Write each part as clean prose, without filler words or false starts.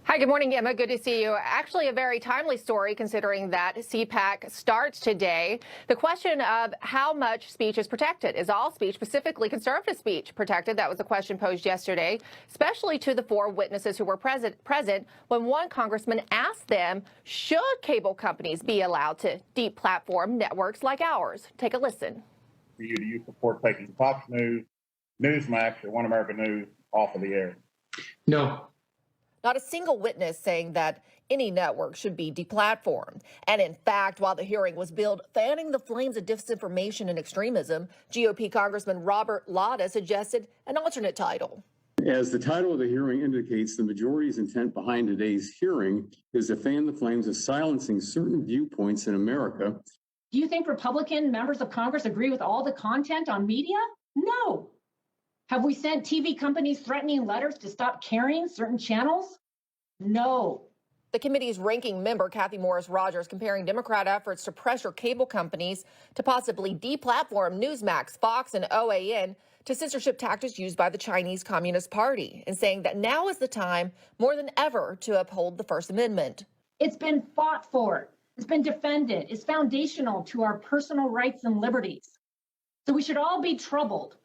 Hi, good morning, Emma. Good to see you. Actually, a very timely story considering that CPAC starts today. The question of how much speech is protected. Is all speech, specifically conservative speech, protected? That was the question posed yesterday, especially to the four witnesses who were present when one congressman asked them, should cable companies be allowed to deplatform networks like ours? Take a listen. For you, do you support taking Fox News, Newsmax, or One American News off of the air? No. Not a single witness saying that any network should be deplatformed. And in fact, while the hearing was billed fanning the flames of disinformation and extremism, GOP Congressman Robert Latta suggested an alternate title. As the title of the hearing indicates, the majority's intent behind today's hearing is to fan the flames of silencing certain viewpoints in America. Do you think Republican members of Congress agree with all the content on media? No. Have we sent TV companies threatening letters to stop carrying certain channels? No. The committee's ranking member, Kathy Morris Rogers, comparing Democrat efforts to pressure cable companies to possibly deplatform Newsmax, Fox, and OAN to censorship tactics used by the Chinese Communist Party, and saying that now is the time more than ever to uphold the First Amendment. It's been fought for. It's been defended. It's foundational to our personal rights and liberties. So we should all be troubled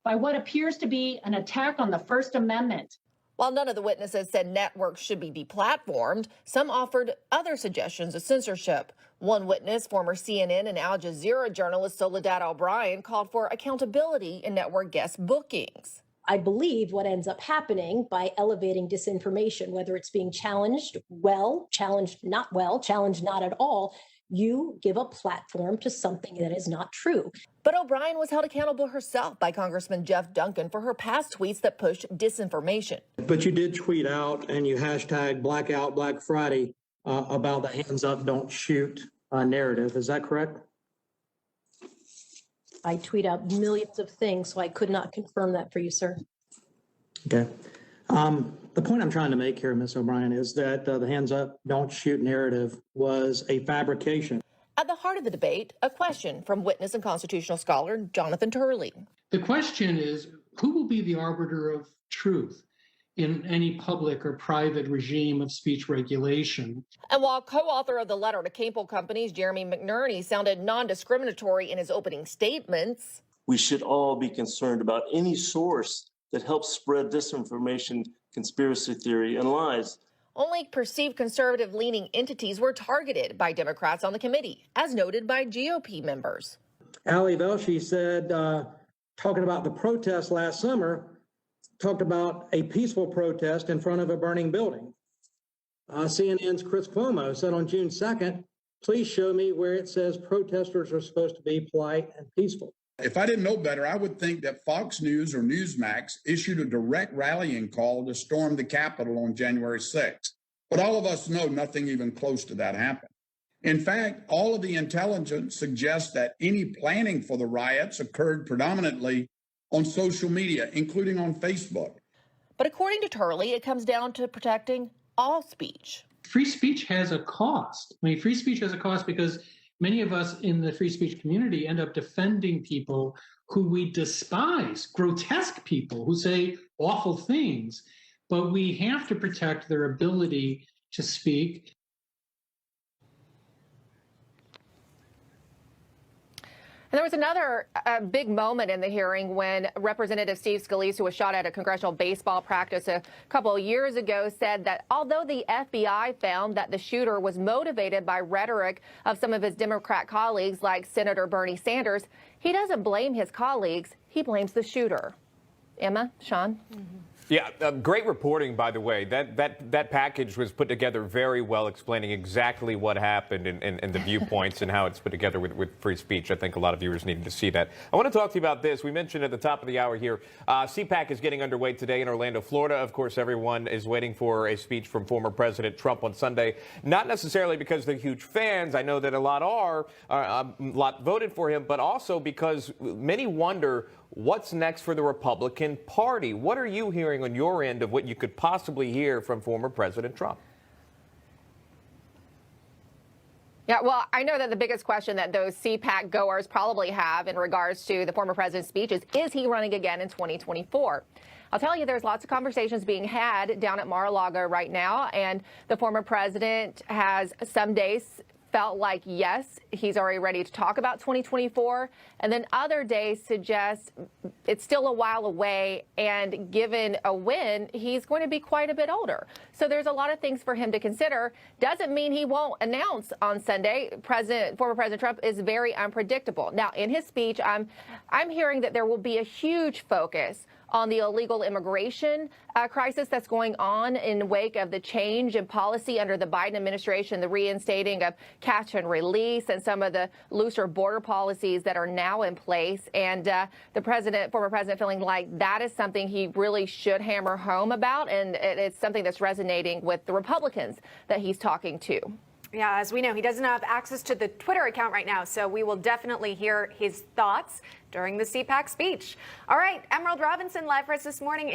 by what appears to be an attack on the First Amendment. While none of the witnesses said networks should be deplatformed, some offered other suggestions of censorship. One witness, former CNN and Al Jazeera journalist Soledad O'Brien, called for accountability in network guest bookings. I believe what ends up happening by elevating disinformation, whether it's being challenged well, challenged not well, challenged not at all, you give a platform to something that is not true. But O'Brien was held accountable herself by Congressman Jeff Duncan for her past tweets that pushed disinformation. But you did tweet out and you hashtag Blackout Black Friday about the hands up, don't shoot narrative. Is that correct? I tweet out millions of things, so I could not confirm that for you, sir. Okay. The point I'm trying to make here, Ms. O'Brien, is that the hands up, don't shoot narrative was a fabrication. At the heart of the debate, a question from witness and constitutional scholar Jonathan Turley. The question is, who will be the arbiter of truth in any public or private regime of speech regulation? And while co-author of the letter to cable companies, Jeremy McNerney, sounded non-discriminatory in his opening statements, we should all be concerned about any source that helps spread disinformation, conspiracy theory, and lies. only perceived conservative-leaning entities were targeted by Democrats on the committee, as noted by GOP members. Ali Velshi said, talking about the protest last summer, talked about a peaceful protest in front of a burning building. CNN's Chris Cuomo said on June 2nd, please show me where it says protesters are supposed to be polite and peaceful. If I didn't know better, I would think that Fox News or Newsmax issued a direct rallying call to storm the Capitol on January 6th. But all of us know nothing even close to that happened. In fact, all of the intelligence suggests that any planning for the riots occurred predominantly on social media, including on Facebook. But according to Turley, it comes down to protecting all speech. Free speech has a cost. I mean, free speech has a cost because many of us in the free speech community end up defending people who we despise, grotesque people who say awful things, but we have to protect their ability to speak. And there was another big moment in the hearing when Representative Steve Scalise, who was shot at a congressional baseball practice a couple of years ago, said that although the FBI found that the shooter was motivated by rhetoric of some of his Democrat colleagues, like Senator Bernie Sanders, he doesn't blame his colleagues. He blames the shooter. Emma, Sean? Yeah, great reporting, by the way. That package was put together very well, explaining exactly what happened and the viewpoints and how it's put together with free speech. I think a lot of viewers needed to see that. I want to talk to you about this. We mentioned at the top of the hour here, CPAC is getting underway today in Orlando, Florida. Of course, everyone is waiting for a speech from former President Trump on Sunday, not necessarily because they're huge fans. I know that a lot are, a lot voted for him, but also because many wonder what's next for the Republican Party. What are you hearing on your end of what you could possibly hear from former President Trump? Yeah, well, I know that the biggest question that those CPAC goers probably have in regards to the former president's speech is he running again in 2024? I'll tell you, there's lots of conversations being had down at Mar-a-Lago right now, and the former president has some days felt like, yes, he's already ready to talk about 2024, and then other days suggest it's still a while away, and given a win, he's going to be quite a bit older. So there's a lot of things for him to consider. Doesn't mean he won't announce on Sunday. Former President Trump is very unpredictable. Now, in his speech, I'm hearing that there will be a huge focus on the illegal immigration crisis that's going on in wake of the change in policy under the Biden administration, the reinstating of catch and release, and some of the looser border policies that are now in place. And the former president, feeling like that is something he really should hammer home about, and it's something that's resonating with the Republicans that he's talking to. Yeah, as we know, he doesn't have access to the Twitter account right now, so we will definitely hear his thoughts during the CPAC speech. All right, Emerald Robinson live for us this morning in